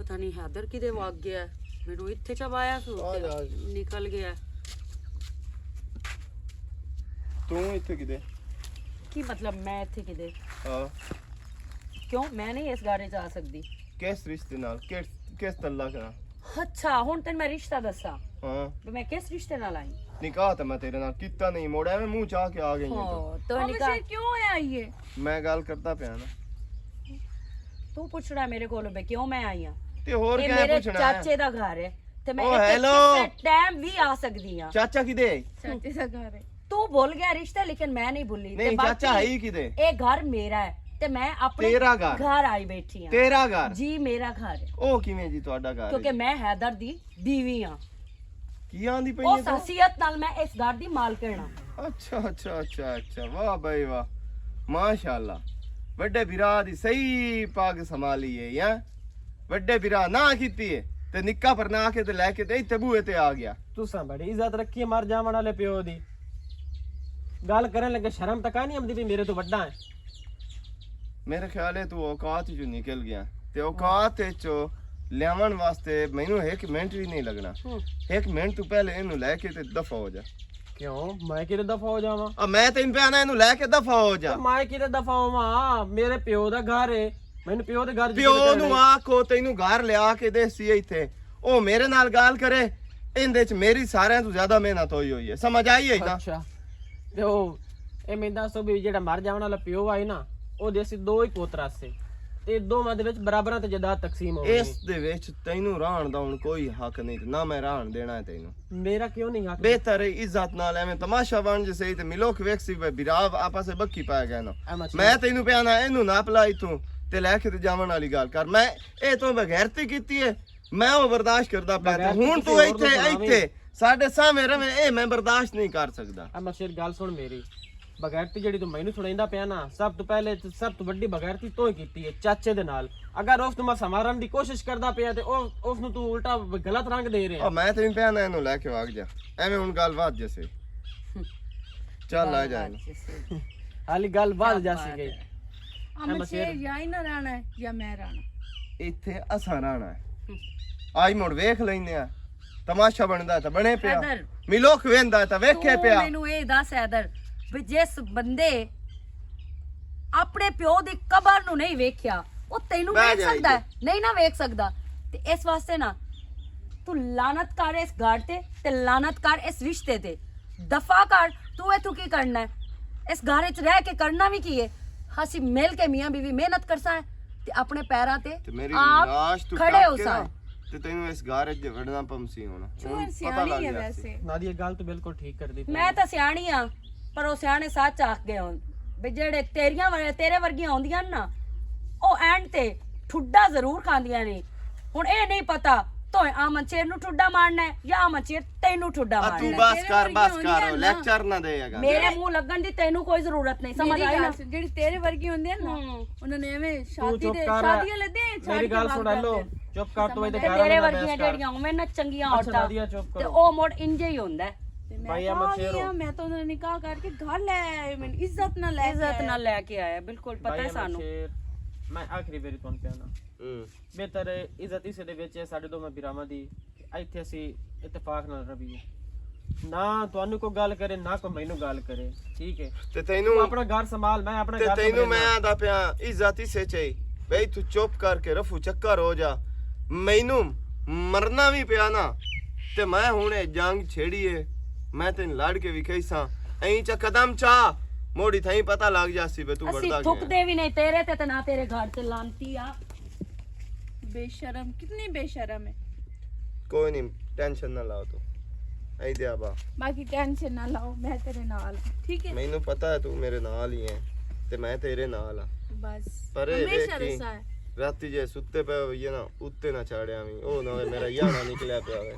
ਪਤਾ ਨਹੀਂ ਹੈਦਰ ਕਿਦੇ ਵਗ ਗਿਆ, ਮੈਨੂੰ ਇੱਥੇ ਚਬਾਇਆ ਸੂ ਨਿਕਲ ਗਿਆ। ਤੂੰ ਇੱਥੇ ਕਿਦੇ? ਕੀ ਮਤਲਬ ਮੈਂ ਇੱਥੇ ਕਿਦੇ? ਹਾਂ ਕਿਉਂ ਮੈਂ ਨਹੀਂ ਇਸ ਗਾੜੇ 'ਚ ਆ ਸਕਦੀ? ਕਿਸ ਰਿਸ਼ਤੇ ਨਾਲ? ਕਿਸ ਤਲਾਕ ਨਾਲ? ਅੱਛਾ ਹੁਣ ਤੈਨੂੰ ਮੈਂ ਰਿਸ਼ਤਾ ਦੱਸਾਂ ਹਾਂ ਵੀ ਮੈਂ ਕਿਸ ਰਿਸ਼ਤੇ ਨਾਲ ਆਈ? ਨਿਕਾਹ ਤਾਂ ਮੈਂ ਤੇਰੇ ਨਾਲ ਕੀਤਾ ਨਹੀਂ, ਮੋੜਿਆ ਮੈਂ ਮੂੰਹ ਚਾਹ ਕੇ ਆ ਗਈ ਹਾਂ ਤੋ ਨਿਕਾਹ ਕਿਉਂ ਆਈ ਏ? ਮੈਂ ਗੱਲ ਕਰਦਾ ਪਿਆ ਨਾ। ਤੂੰ ਪੁੱਛਣਾ ਮੇਰੇ ਕੋਲੋਂ ਵੀ ਕਿਉਂ ਮੈਂ ਆਈ ਆ? ਤੇ ਹੋਰ ਇਹ ਕਿਆ ਮੇਰੇ ਪੁੱਛਣਾ ਚਾਚੇ ਦਾ ਘਰ ਹੈ ਤੇ ਮੈਂ ਓ ਇੱਥੇ ਹੈਲੋ। ਕਿਸੇ ਟਾਈਮ ਵੀ ਆ ਸਕਦੀ ਆ। ਚਾਚਾ ਕਿਦੇ? ਚਾਚੇ ਦਾ ਘਰ ਹੈ। ਤੂੰ ਭੁੱਲ ਗਿਆ ਰਿਸ਼ਤਾ, ਲੇਕਿਨ ਮੈਂ ਨਹੀਂ ਭੁੱਲੀ। ਨਹੀਂ ਚਾਚਾ ਹੈ ਹੀ ਕਿਦੇ? ਇਹ ਘਰ ਮੇਰਾ ਹੈ ਤੇ ਮੈਂ ਆਪਣੇ ਤੇਰਾ ਘਰ? ਘਰ ਆਈ ਬੈਠੀ ਆ। ਤੇਰਾ ਘਰ? ਜੀ ਮੇਰਾ ਘਰ ਹੈ। ਉਹ ਕਿਵੇਂ ਜੀ ਤੁਹਾਡਾ ਘਰ? ਕਿਉਂਕਿ ਮੈਂ ਹੈਦਰ ਦੀ ਬੀਵੀ ਆ। ਕੀ ਆਂਦੀ ਪਈ ਉਸ ਹੈ ਤੂੰ? ਹਸੀਅਤ ਨਾਲ ਮੈਂ ਇਸ ਘਰ ਦੀ ਮਾਲਕਣ ਆ। ਅੱਛਾ ਵਾਹ ਬਈ ਵਾਹ, ਮਾਸ਼ਾਅੱਲਾ। ਵੱਡੇ ਵੀਰਾ ਦੀ ਸਹੀ ਪੱਗ ਸੰਭਾਲੀ ਹੈ ਯਾ। ਵੱਡੇ ਵੀਰਾ ਨਾ ਕੀਤੀ ਹੈ ਤੇ ਨਿੱਕਾ ਪਰ ਨਾ ਕੇ ਤੇ ਲੈ ਕੇ ਤੇ ਇੱਥੇ ਬੂਹੇ ਤੇ ਆ ਗਿਆ। तुसा बड़ी इज्जत रखी है मर जावन वाले प्यो दी। गल करन लगे शर्म तक नहीं आंदी भी मेरे तो बड़ा है। मेरे ख्याल है तू औकात चो निकल गया ते औकात चो लियावन वास्ते मैनू एक मिनट भी नहीं लगना। एक मिनट तू पहले इनू लेके ते दफा हो जा। क्यों मैं किते दफा हो जावां? अब मैं तेन पे आना इनू लेके दफा हो जा। मैं किते दफा होवां? मेरे प्यो दा घर है, मैनू प्यो दे घर ਪਿਓ ਨੂੰ ਆਖੋ ਤੈਨੂੰ ਘਰ ਲਿਆ ਕੇ ਦੇਸੀ ਇੱਥੇ, ਉਹ ਮੇਰੇ ਨਾਲ ਗੱਲ ਕਰੇ। ਇਹਦੇ ਚ ਮੇਰੀ ਸਾਰਿਆਂ ਤੋਂ ਜ਼ਿਆਦਾ ਮਿਹਨਤ ਹੋਈ ਹੈ, ਸਮਝ ਆਈ ਹੈ ਨਾ? अच्छा ਤੇ ਉਹ ਇਹ ਮੈਂ ਦੱਸੋ ਵੀ ਜਿਹੜਾ ਮਰ ਜਾਵਣ ਵਾਲਾ ਪਿਓ ਆਈ ਨਾ, ਉਹਦੇ ਅਸੀਂ ਦੋ ਹੀ ਪੋਤਰਾ ਸੀ ਤੇ ਦੋਵਾਂ ਦੇ ਵਿੱਚ ਬਰਾਬਰਾਂ ਤੇ ਜਾਇਦਾਦ ਤਕਸੀਮ ਹੋਣੀ। ਇਸ ਦੇ ਵਿੱਚ ਤੈਨੂੰ ਰਹਿਣ ਦਾ ਹੁਣ ਕੋਈ ਹੱਕ ਨਹੀਂ ਤੇ ਨਾ ਮੈਂ ਰਹਿਣ ਦੇਣਾ ਹੈ ਤੈਨੂੰ। ਮੇਰਾ ਕਿਉਂ ਨਹੀਂ ਹੱਕ? ਬਿਹਤਰ ਹੈ ਇੱਜ਼ਤ ਨਾਲ ਐਵੇਂ ਤਮਾਸ਼ਾ ਬਣ ਜੇ ਸਹੀ ਤੇ ਮਿਲੋਕ ਵੇਖ ਸੀ ਬਿਰਾਵ ਆਪਸ ਵਿੱਚ ਬੱਕੀ ਪਾ ਗਿਆ ਨਾ। ਮੈਂ ਤੈਨੂੰ ਪਿਆਣਾ ਇਹਨੂੰ ਨਾ ਪਲਾਈ ਤੂੰ ਤੇ ਲੈ ਕੇ ਤੇ ਜਾਵਣ ਵਾਲੀ ਗੱਲ ਕਰ। ਮੈਂ ਇਹ ਤੋਂ ਬਗੈਰਤੀ ਕੀਤੀ ਹੈ, ਮੈਂ ਉਹ ਬਰਦਾਸ਼ਤ ਕਰਦਾ ਪਿਆ ਤੇ ਹੁਣ ਤੂੰ ਇੱਥੇ ਸਾਡੇ ਸਾਹਮਣੇ ਰਵੇਂ, ਇਹ ਮੈਂ ਬਰਦਾਸ਼ਤ ਨਹੀਂ ਕਰ ਸਕਦਾ। ਅਮਰ ਸ਼ੇਰ ਗੱਲ ਸੁਣ ਮੇਰੀ, ਬਗੈਰਤੀ ਜਿਹੜੀ ਤੂੰ ਮੈਨੂੰ ਸੁਣਾਉਂਦਾ ਪਿਆ ਨਾ, ਸਭ ਤੋਂ ਪਹਿਲੇ ਤੇ ਸਭ ਤੋਂ ਵੱਡੀ ਬਗੈਰਤੀ ਤੂੰ ਹੀ ਕੀਤੀ ਹੈ ਚਾਚੇ ਦੇ ਨਾਲ। ਅਗਰ ਉਸ ਨੂੰ ਮੈਂ ਸਮਾਰਨ ਦੀ ਕੋਸ਼ਿਸ਼ ਕਰਦਾ ਪਿਆ ਤੇ ਉਸ ਨੂੰ ਤੂੰ ਉਲਟਾ ਗਲਤ ਰੰਗ ਦੇ ਰਿਹਾ। ਉਹ ਮੈਂ ਤੈਨੂੰ ਪਿਆਣਾ ਇਹਨੂੰ ਲੈ ਕੇ ਵਗ ਜਾ, ਐਵੇਂ ਹੁਣ ਗੱਲ ਵੱਧ ਜਸੇ। ਚੱਲ ਆ ਜਾ ਹਾਲੀ ਗੱਲ ਵੱਧ ਜਾਸੀ ਗਈ। ਅਮਰ ਸ਼ੇਰ ਜਾਂ ਹੀ ਨਾ ਰਹਿਣਾ ਹੈ ਜਾਂ ਮੈਂ ਰਹਿਣਾ। ਇੱਥੇ ਅਸਾਂ ਰਹਿਣਾ ਹੈ। ਆਈ ਮੁੜ ਵੇਖ ਲੈਨੇ ਆ, ਤਮਾਸ਼ਾ ਬਣਦਾ ਤਾਂ ਬਣੇ ਪਿਆ, ਮਿਲੋਕ ਵੇਂਦਾ ਤਾਂ ਵੇਖੇ ਪਿਆ। ਮੈਨੂੰ ਇਹ ਦੱਸ ਹੈਦਰ ਵੀ ਜਿਸ ਬੰਦੇ ਆਪਣੇ ਪਿਓ ਦੀ ਕਬਰ ਨੂੰ ਨਹੀਂ ਵੇਖਿਆ, ਉਹ ਤੈਨੂੰ ਵੇਖ ਸਕਦਾ ਹੈ? ਨਹੀਂ ਨਾ ਵੇਖ ਸਕਦਾ। ਤੇ ਇਸ ਵਾਸਤੇ ਨਾ ਤੂੰ ਲਾਨਤ ਕਰ ਇਸ ਘਰ ਤੇ ਲਾਨਤ ਕਰ ਇਸ ਰਿਸ਼ਤੇ ਤੇ। ਦਫਾ ਕਰ। ਤੂੰ ਇਥੋਂ ਕੀ ਕਰਨਾ ਹੈ? ਇਸ ਘਰ ਵਿੱਚ ਰਹਿ ਕੇ ਕਰਨਾ ਵੀ ਕੀ ਹੈ? ਅਸੀਂ ਮਿਲ ਕੇ ਮੀਆਂ ਬੀਵੀ ਮਿਹਨਤ ਕਰਸਾਂ ਹੈ ਤੇ ਆਪਣੇ ਪੈਰਾਂ ਤੇ ਮੇਰੀ ਆਪ ਲਾਸ਼ ਤੂੰ ਖੜੇ ਹੋ ਸਾਂ। ਤੇ ਤੈਨੂੰ ਇਸ ਘਰ 'ਚ ਵੜਨਾ ਪਮਸੀ ਹੋਣਾ। ਚੋਰ ਸਿਆਣੀ ਹੈ ਵੈਸੇ। ਨਾਦੀ ਇਹ ਗੱਲ ਤੂੰ ਬਿਲਕੁਲ ਠੀਕ ਕਰਦੀ। ਮੈਂ ਤਾਂ ਸਿਆਣੀ ਆ, ਪਰ ਉਹ ਸਿਆਣੇ ਸੱਚ ਆਖ ਗਏ ਹੁਣ ਵੀ ਜਿਹੜੇ ਤੇਰੇ ਵਰਗੀਆਂ ਆਉਂਦੀਆਂ ਨਾ, ਉਹ ਐਂਡ ਤੇ ਠੁੱਡਾ ਜ਼ਰੂਰ ਖਾਂਦੀਆਂ ਨੇ। ਹੁਣ ਇਹ ਨਹੀਂ ਪਤਾ ਤੋ ਆਮਨ ਸ਼ੇਰ ਨੂੰ ਠੁੱਡਾ ਮਾਰਨਾ ਹੈ ਜਾਂ ਆਮਨ ਸ਼ੇਰ ਤੈਨੂੰ ਠੁੱਡਾ ਮਾਰਨਾ ਤੂੰ ਹੈ। ਬਸ ਕਰ ਲੈਕਚਰ ਨਾ ਦੇਗਾ। ਮੇਰੇ ਮੂੰਹ ਲੱਗਣ ਦੀ ਤੈਨੂੰ ਕੋਈ ਜ਼ਰੂਰਤ ਨਹੀਂ, ਸਮਝ ਆਈ ਨਾ? ਜਿਹੜੀ ਤੇਰੇ ਵਰਗੀ ਹੁੰਦੀ ਹੈ ਨਾ, ਉਹਨਾਂ ਨੇ ਐਵੇਂ ਸ਼ਾਦੀਆਂ ਲੈਦੇ ਮੇਰੀ ਗੱਲ ਸੁਣ ਲੋ, ਚੁੱਪ ਕਰ ਤੂੰ ਇਹਦੇ ਘਰ ਤੇਰੇ ਵਰਗੀਆਂ ਜਿਹੜੀਆਂ ਉਵੇਂ ਨਾ ਚੰਗੀਆਂ ਔਰਤਾਂ ਤੇ ਉਹ ਮੋੜ ਇੰਜੇ ਹੀ ਹੁੰਦਾ ਹੈ। ਭਾਈ ਅਮਰ ਸ਼ੇਰ ਮੈਂ ਤਾਂ ਉਹਨਾਂ ਨੇ ਨਿਕਾਹ ਕਰਕੇ ਘਰ ਲੈ ਆਇਆ, ਮੈਨੂੰ ਇੱਜ਼ਤ ਨਾਲ ਲੈ ਕੇ ਆਇਆ। ਬਿਲਕੁਲ ਪਤਾ ਹੈ ਸਾਨੂੰ। ਮੈਂ ਆਖਰੀ ਵਾਰੀ ਤੁਹਾਨੂੰ ਕਹਿਣਾ ਬਿਹਤਰ ਇੱਜ਼ਤ ਇਸੇ ਦੇ ਵਿੱਚ ਸਾਡੇ ਦੋਵੇਂ ਵੀਰਾਵਾਂ ਦੀ। ਇੱਥੇ ਅਸੀਂ ਇਤਫਾਕ ਨਾਲ ਰਹੀਏ, ਨਾ ਤੁਹਾਨੂੰ ਕੋਈ ਗੱਲ ਕਰੇ ਨਾ ਕੋਈ ਮੈਨੂੰ ਗੱਲ ਕਰੇ, ਠੀਕ ਹੈ? ਤੇ ਤੈਨੂੰ ਆਪਣਾ ਘਰ ਸੰਭਾਲ, ਮੈਂ ਆਪਣਾ ਘਰ ਤੈਨੂੰ ਮੈਂ ਆਂਦਾ ਪਿਆ ਇੱਜ਼ਤ ਇਸੇ ਚਾਹੀ ਬਈ ਤੂੰ ਚੁੱਪ ਕਰਕੇ ਰਫੂ ਚੱਕਰ ਹੋ ਜਾ। ਮੈਨੂੰ ਮਰਨਾ ਵੀ ਪਿਆ ਨਾ ਤੇ ਮੈਂ ਹੁਣ ਇਹ ਜੰਗ ਛੇੜੀਏ, ਮੈਂ ਤੈਨੂੰ ਲੜ ਕੇ ਵੀ ਕਹੀਸਾਂ ਐਂ ਚ ਕਦਮ ਚਾ ਮੋੜੀ ਥਾਈ ਪਤਾ ਲੱਗ ਜਾਸੀ ਬੇ ਤੂੰ ਵਰਦਾ ਅਸੀਂ ਥੁੱਕਦੇ ਵੀ ਨਹੀਂ ਤੇਰੇ ਤੇ ਨਾ ਤੇਰੇ ਘਰ ਤੇ ਲਾਂਤੀ ਆ। बेशरम, कितनी बेशरम है। कोई नहीं, टेंशन ना लाओ तू ऐ दे आबा, बाकी टेंशन ना लाओ, मैं तेरे नाल हूं, ठीक है? मैनू पता है तू मेरे नाल ही है ते मैं तेरे नाल हां। बस पर हमेशा ऐसा है। राती जे सुत्ते पे होइए ना उत्ते ना चाड़िया मी ओ ना मेरा याना निकलिया पिया वे।